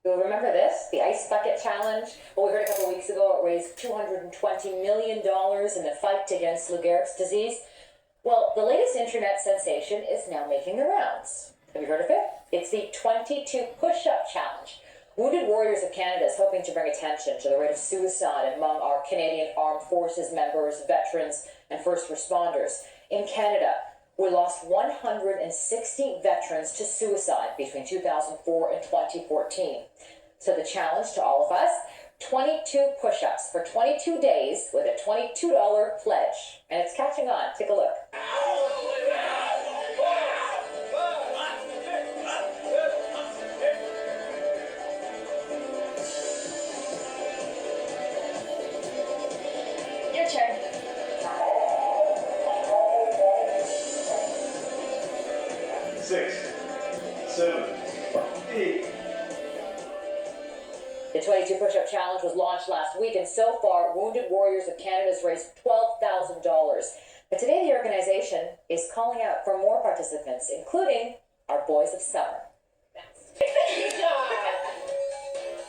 You'll remember this, the Ice Bucket Challenge. Well, we heard a couple weeks ago it raised $220 million in the fight against Lou Gehrig's disease. Well, the latest internet sensation is now making the rounds. Have you heard of it? It's the 22 Push-Up Challenge. Wounded Warriors of Canada is hoping to bring attention to the rate of suicide among our Canadian Armed Forces members, veterans, and first responders. In Canada, we lost 160 veterans to suicide between 2004 and 2014. So the challenge to all of us, 22 push-ups for 22 days with a $22 pledge. And it's catching on. Take a look. Your turn. Six, 7, 8. The 22 Push-Up Challenge was launched last week, and so far, Wounded Warriors of Canada has raised $12,000. But today, the organization is calling out for more participants, including our boys of summer.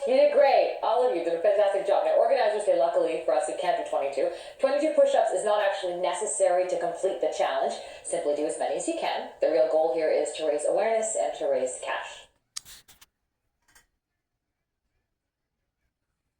You did great. All of you did a fantastic job. Now, organizers say, luckily for us, we can't do 22. 22 push-ups is not actually necessary to complete the challenge. Simply do as many as you can. The real goal here is to raise awareness and to raise cash.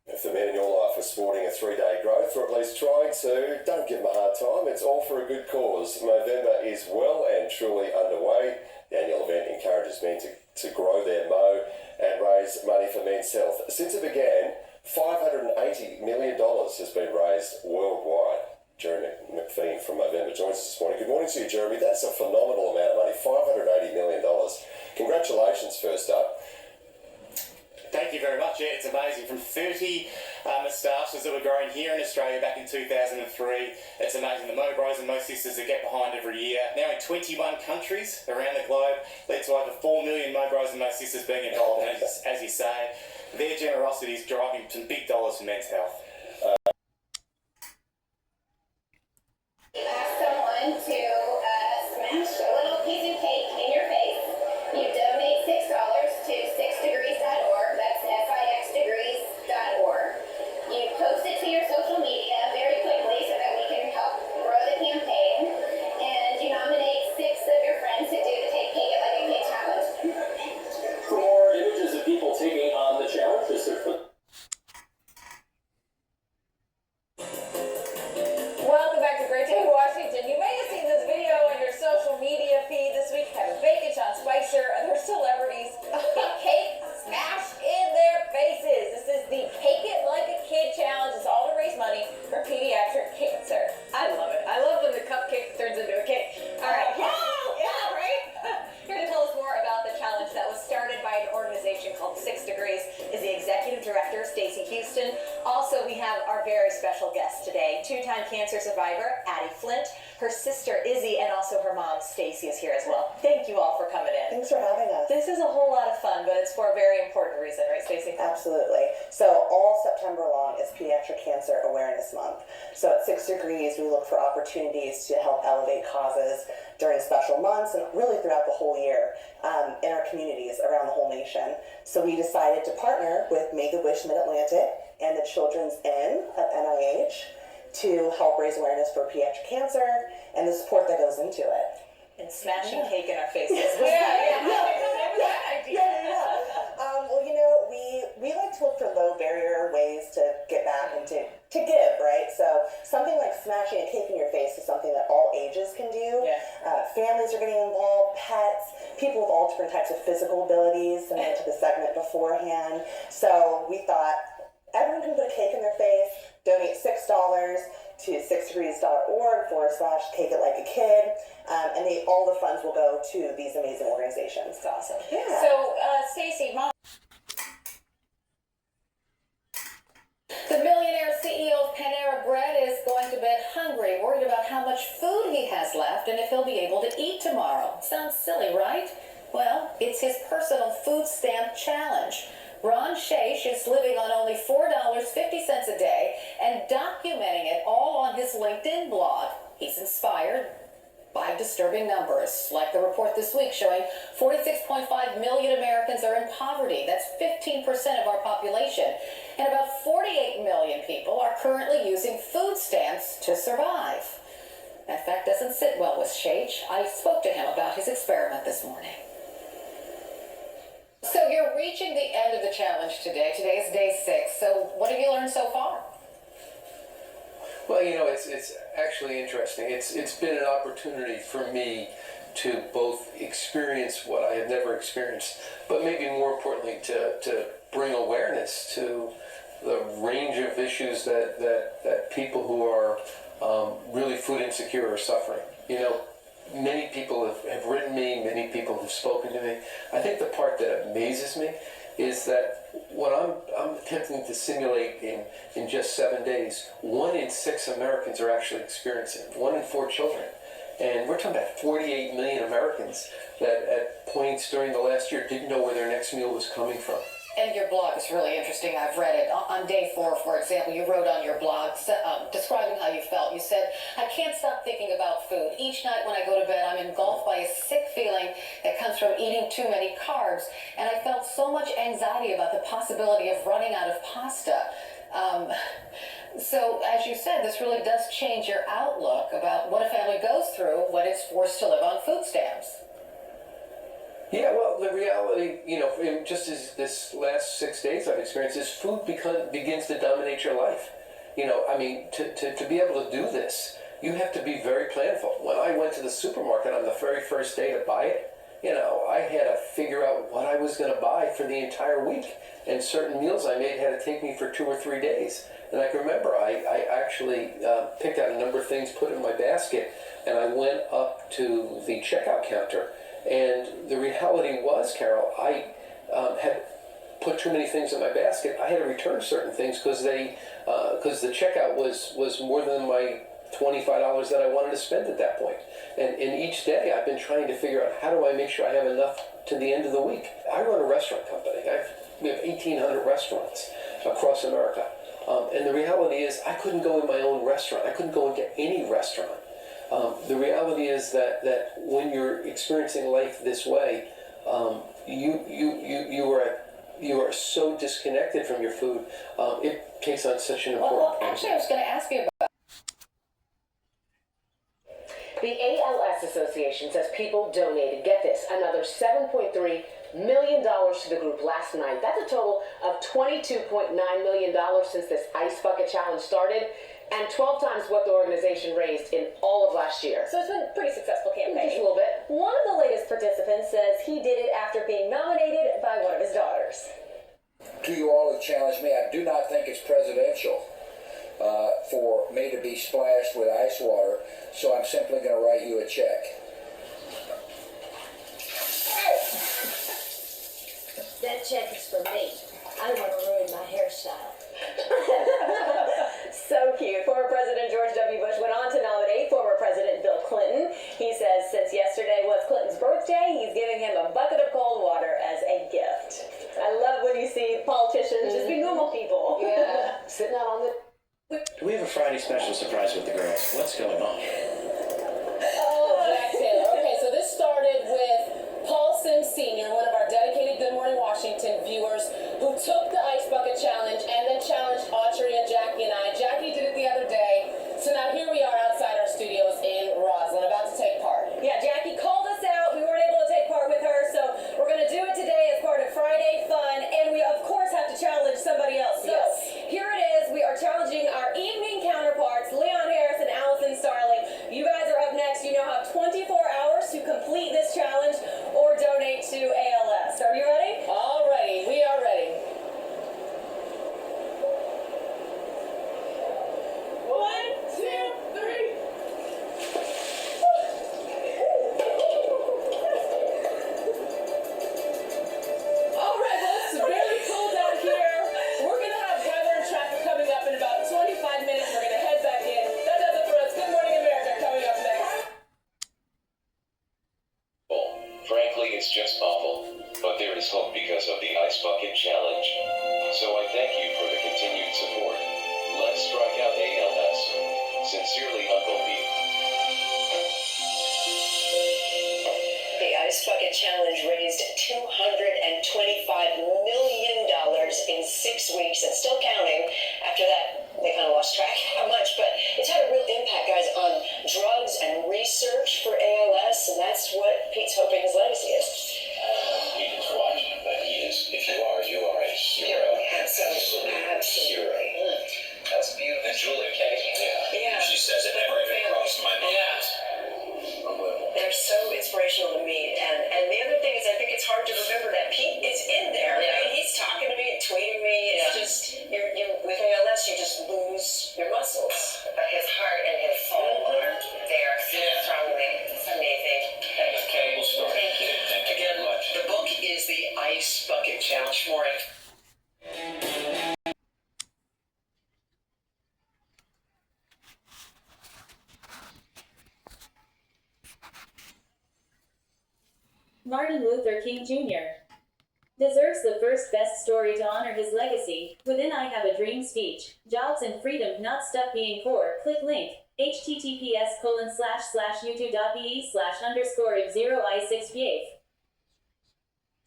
If the men in your life are sporting a 3-day growth, or at least trying to, don't give them a hard time. It's all for a good cause. November is well and truly underway. The annual event encourages men to grow their mow and raise money for men's health. Since it began, $580 million has been raised worldwide. Jeremy McPhee from November joins us this morning. Good morning to you, Jeremy. That's a phenomenal amount of money, $580 million. Congratulations, first up. Thank you very much. Yeah, it's amazing. From 30 moustaches that were grown here in Australia back in 2003, it's amazing. The Mo Bros and Mo Sisters that get behind every year. Now in 21 countries around the globe, led to over 4 million Mo Bros and Mo Sisters being involved. And as you say, their generosity is driving some big dollars for men's health. Ask someone to smash a little piece of cake in your face. You donate $6 to 6degrees.org. That's SIXdegrees.org. You post it to your social media very quickly so that we can help grow the campaign. And you nominate 6 of your friends to do the Take It Like a Kid challenge. For more images of people taking on the challenge, just search for. Welcome back to Great Day Washington. You may have seen this video on your social media feed this week. Kevin Bacon, Sean Spicer, and their celebrities get cake smashed in their faces. This is the Take It Like a Kid challenge. It's all to raise money for pediatric cancer. I love it. I love when the cupcake turns into a cake. All right. Yeah, right? Here to tell us more about the challenge that was started by an organization called 6 Degrees is the executive director, Stacey Houston. Also, we have our very special guest today, 2-time cancer survivor, Addie Flint. Her sister, Izzy, and also her mom, Stacey, is here as well. Thank you all for coming in. Thanks for having us. This is a whole lot of fun, but it's for a very important reason, right, Stacey? Absolutely. So all September long is Pediatric Cancer Awareness Month. So at 6 Degrees, we look for opportunities to help elevate causes during special months and really throughout the whole year in our communities around the whole nation. So we decided to partner with Make-A-Wish Mid-Atlantic and the Children's Inn at NIH to help raise awareness for pediatric cancer and the support that goes into it. And smashing cake in our faces. Yeah. Well, you know, we like to look for low barrier ways to get back and to give, right? So something like smashing a cake in your face is something that all ages can do. Yeah. Families are getting involved, pets, people with all different types of physical abilities, similar to the segment beforehand. So we thought everyone can put a cake in their face, donate $6 to 6degrees.org/Take It Like a Kid, and all the funds will go to these amazing organizations. It's awesome. Yeah. So, Stacey, Mom. The millionaire CEO of Panera Bread is going to bed hungry, worried about how much food he has left and if he'll be able to eat tomorrow. Sounds silly, right? Well, it's his personal food stamp challenge. Ron Shaish is living on only $4.50 a day and documenting it all on his LinkedIn blog. He's inspired by disturbing numbers, like the report this week showing 46.5 million Americans are in poverty. That's 15% of our population. And about 48 million people are currently using food stamps to survive. That fact doesn't sit well with Shage. I spoke to him about his experiment this morning. So you're reaching the end of the challenge today. Today is day 6. So what have you learned so far? Well, you know, it's actually interesting. It's been an opportunity for me to both experience what I have never experienced, but maybe more importantly to bring awareness to the range of issues that people who are really food insecure are suffering. You know, many people have written me, many people have spoken to me. I think the part that amazes me is that what I'm attempting to simulate in just 7 days, 1 in 6 Americans are actually experiencing, 1 in 4 children. And we're talking about 48 million Americans that at points during the last year didn't know where their next meal was coming from. And your blog is really interesting. I've read it. On day 4, for example, you wrote on your blog describing how you felt. You said, I can't stop thinking about food. Each night when I go to bed, I'm engulfed by a sick feeling that comes from eating too many carbs. And I felt so much anxiety about the possibility of running out of pasta. So, as you said, this really does change your outlook about what a family goes through when it's forced to live on food stamps. Yeah, well, the reality, you know, just as this last 6 days I've experienced, is food begins to dominate your life. You know, I mean, to be able to do this, you have to be very planful. When I went to the supermarket on the very first day to buy it, you know, I had to figure out what I was going to buy for the entire week. And certain meals I made had to take me for 2 or 3 days. And I can remember I actually picked out a number of things, put it in my basket, and I went up to the checkout counter. And the reality was, Carol, I had put too many things in my basket. I had to return certain things because the checkout was more than my $25 that I wanted to spend at that point. And each day I've been trying to figure out, how do I make sure I have enough to the end of the week? I run a restaurant company. We have 1,800 restaurants across America. And the reality is I couldn't go in my own restaurant. I couldn't go into any restaurant. The reality is that when you're experiencing life this way, you are so disconnected from your food. It takes on such an important. Well, actually, I was going to ask you about. The ALS Association says people donated, get this, another $7.3 million to the group last night. That's a total of $22.9 million since this Ice Bucket Challenge started, and 12 times what the organization raised in all of last year. So it's been a pretty successful campaign. Just a little bit. One of the latest participants says he did it after being nominated by one of his daughters. To you all who challenged me, I do not think it's presidential for me to be splashed with ice water, so I'm simply going to write you a check. That check is for me. I don't want to ruin my hairstyle. So cute. Former President George W. Bush went on to nominate former President Bill Clinton. He says since yesterday was Clinton's birthday, he's giving him a bucket of cold water as a gift. I love when you see politicians just be normal people. Yeah, sitting out on the... We have a Friday special surprise with the girls. What's going on? Oh, Jack Taylor. Okay, so this started with Paul Sims Sr., one of our dedicated Good Morning Washington viewers, who took the Ice Bucket Challenge and then challenged Autry and Jackie and I. Jackie did it the other day, so now here we are outside our studios in Roslyn, about to take part. Yeah, Jackie called us out. We weren't able to take part with her, so we're going to do it today as part of Friday Fun, and we, of course, have to challenge somebody else. So here it is. We are challenging our evening counterparts, Leon Harris and Allison Starling, Bucket Challenge morning. Martin Luther King Jr. deserves the first best story to honor his legacy. Within I Have a Dream speech, jobs and freedom not stuck being poor. Click link, https://youtube.be/_if0i6Wiafe.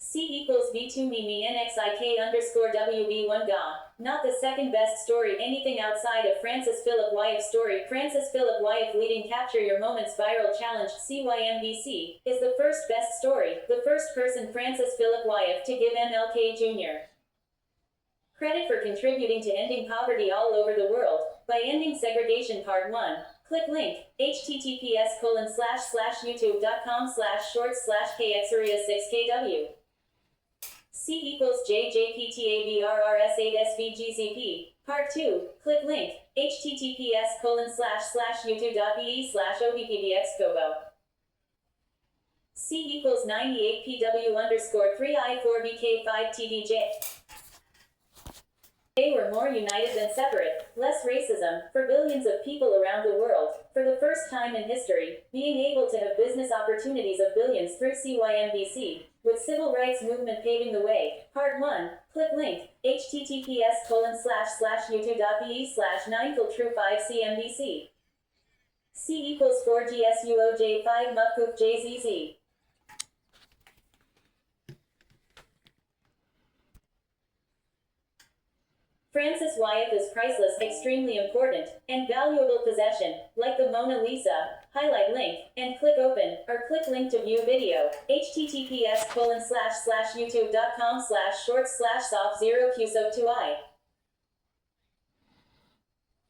C=B2MeMeNXIK_WB1GA. Not the second best story. Anything outside of Francis Philip Wiafe story. Francis Philip Wiafe leading Capture Your Moments viral challenge CYM-VC is the first best story. The first person Francis Philip Wiafe to give MLK Jr. credit for contributing to ending poverty all over the world by ending segregation. Part 1. Click link, https://youtube.com/shorts/kxarea6kw. C=JJPTABRRS8SVGZP. Part 2. Click link, https://youtube.be/OBPBXCOBO. C=98PW_3I4BK5TDJ. They were more united than separate. Less racism, for billions of people around the world. For the first time in history, being able to have business opportunities of billions through CYM-VC, with civil rights movement paving the way. Part 1. Click link, https://youtube.be/9filtrue5CMVC. C=4GSUOJ5MUPCOOPJZZ. Francis Wiafe is priceless, extremely important, and valuable possession, like the Mona Lisa. Highlight link, and click open, or click link to view video, https://youtube.com/shorts/soft0qso2i.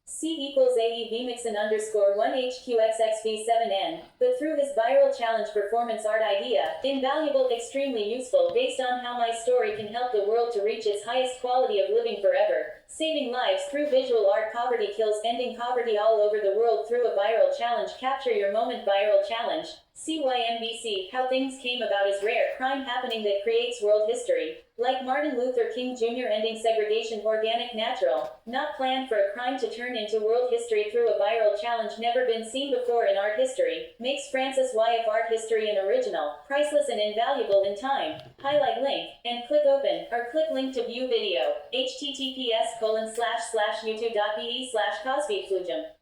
C=AEVMixon_1HQXXV7N, but through his viral challenge performance art idea, invaluable, extremely useful, based on how my story can help the world to reach its highest quality of living forever, saving lives through visual art. Poverty kills, ending poverty all over the world through a viral challenge. Capture Your Moment viral challenge. CYM-VC, how things came about is rare crime happening that creates world history. Like Martin Luther King Jr. ending segregation, organic, natural, not planned for a crime to turn into world history through a viral challenge never been seen before in art history, makes Francis Wiafe art history an original, priceless and invaluable in time. Highlight link, and click open, or click link to view video, https://youtube.be/cosbyflugem.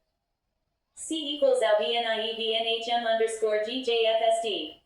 C=ALBNIEBNHM_GJFSD.